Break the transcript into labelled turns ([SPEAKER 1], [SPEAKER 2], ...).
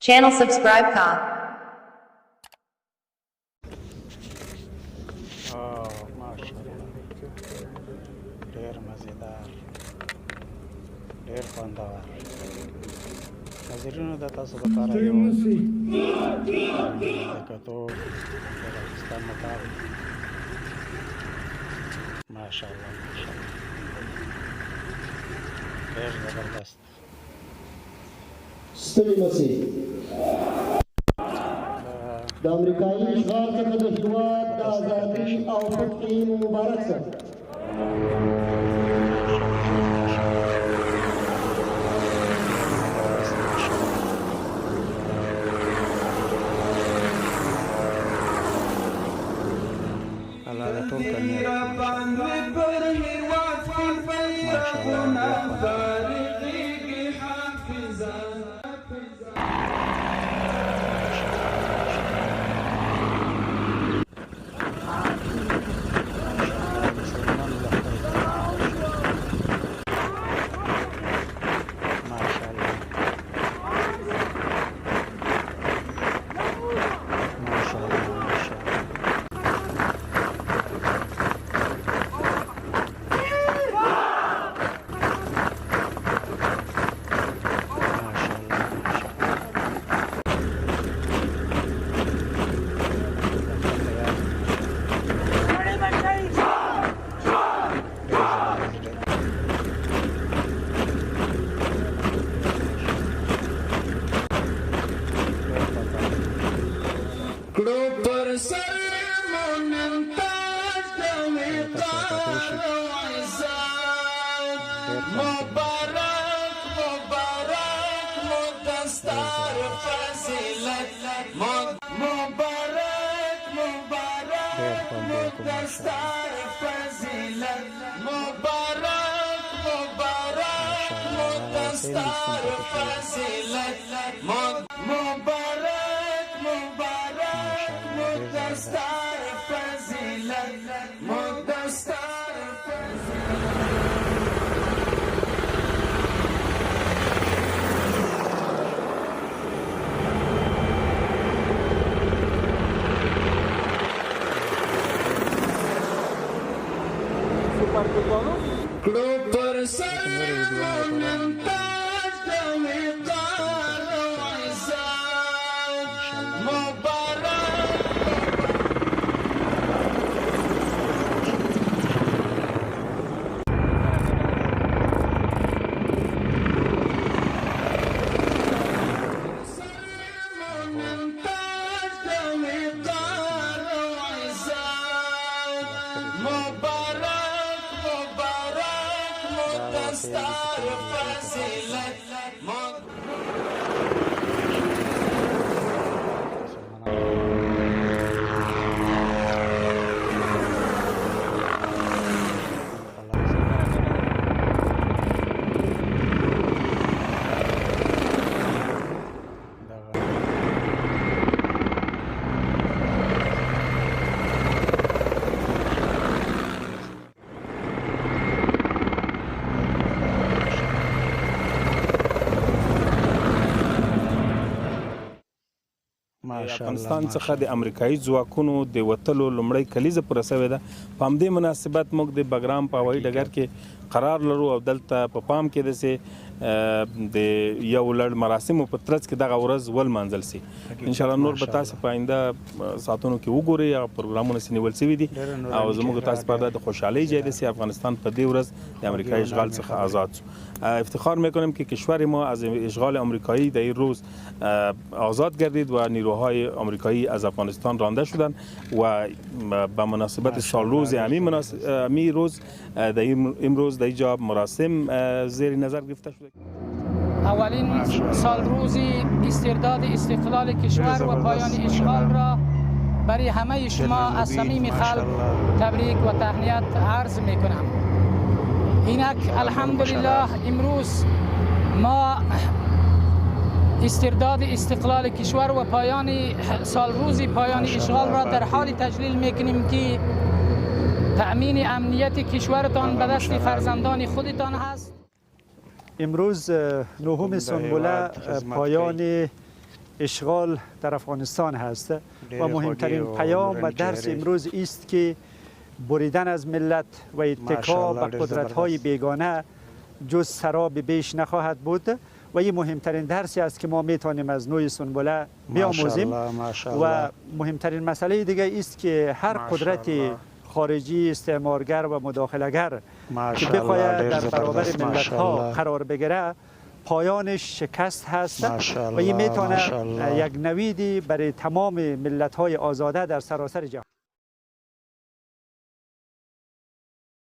[SPEAKER 1] Channel subscribe ka.
[SPEAKER 2] ماشاءالله ډېر مزیدار ډېر خوندور ناظرینو د تاسو لپاره یو د کتو د پاکستان مطابق ماشاءالله ډېر زبردست
[SPEAKER 3] ستړي مشي د امریکایي اشغال څخه د هېواد د ازادۍ او فتحې مبارک شه.
[SPEAKER 2] الله د ټول کامیاب ماشاءالله
[SPEAKER 4] افغانستان څخه د امریکایي ځواکونو د وتلو لومړی کلیزه پوره شوې ده. په همدې مناسبت موږ د بګرام په هوایي ډګر کې قرار لرو او دلته په پام کې ده چې د یو لړ مراسمو په ترڅ کې دغه ورځ ولمانځل سي. انشاءالله نور به تاسو په آینده ساعتونو کې وګورئ. هغه پروګرامونه چې نیول شوي دي او زموږ تاسو لپاره د خوشحالۍ ځای دی چې افغانستان په دې ورځ د امریکای اشغال څخه آزاد شو. افتخار میکنیم که کشور ما از اشغال آمریکایی در این روز آزاد گردید و نیروهای آمریکایی از افغانستان رانده شدند و به مناسبت سالروز همین روز در امروز در اینجا مراسم زیر نظر گرفته شده.
[SPEAKER 5] اولین سالروز استرداد استقلال کشور و پایان اشغال را برای همه شما از صمیم قلب تبریک و تهنیت عرض میکنم. اینک الحمدلله امروز ما استرداد استقلال کشور و پایان سالروز پایان اشغال را در حال تجلیل میکنیم که تأمین امنیت کشورتان به دست فرزندان خودتان هست.
[SPEAKER 6] امروز نهم سنبله پایان
[SPEAKER 1] اشغال در افغانستان هست و مهمترین
[SPEAKER 2] خودی و
[SPEAKER 1] پیام و درس
[SPEAKER 2] لورنجری.
[SPEAKER 1] امروز است که بریدن از ملت و اتکا
[SPEAKER 2] ماشاءالله،
[SPEAKER 1] به قدرت‌های
[SPEAKER 2] زبردست.
[SPEAKER 1] بیگانه جز سراب بیش نخواهد بود و این مهمترین درسی است که ما میتونیم از نوع سنبله بیاموزیم.
[SPEAKER 2] ماشاءالله، ماشاءالله.
[SPEAKER 1] و مهمترین مسئله دیگه است که هر قدرت
[SPEAKER 2] ماشاءالله.
[SPEAKER 1] خارجی استعمارگر و مداخله‌گر که
[SPEAKER 2] ماشاءالله،
[SPEAKER 1] بخواید
[SPEAKER 2] ډېر
[SPEAKER 1] در برابر
[SPEAKER 2] زبردست،
[SPEAKER 1] ملت ها
[SPEAKER 2] ماشاءالله.
[SPEAKER 1] قرار بگیره پایانش شکست هست
[SPEAKER 2] ماشاءالله،
[SPEAKER 1] و این میتونه
[SPEAKER 2] ماشاءالله.
[SPEAKER 1] یک نویدی برای تمام ملت های آزاده در سراسر جهان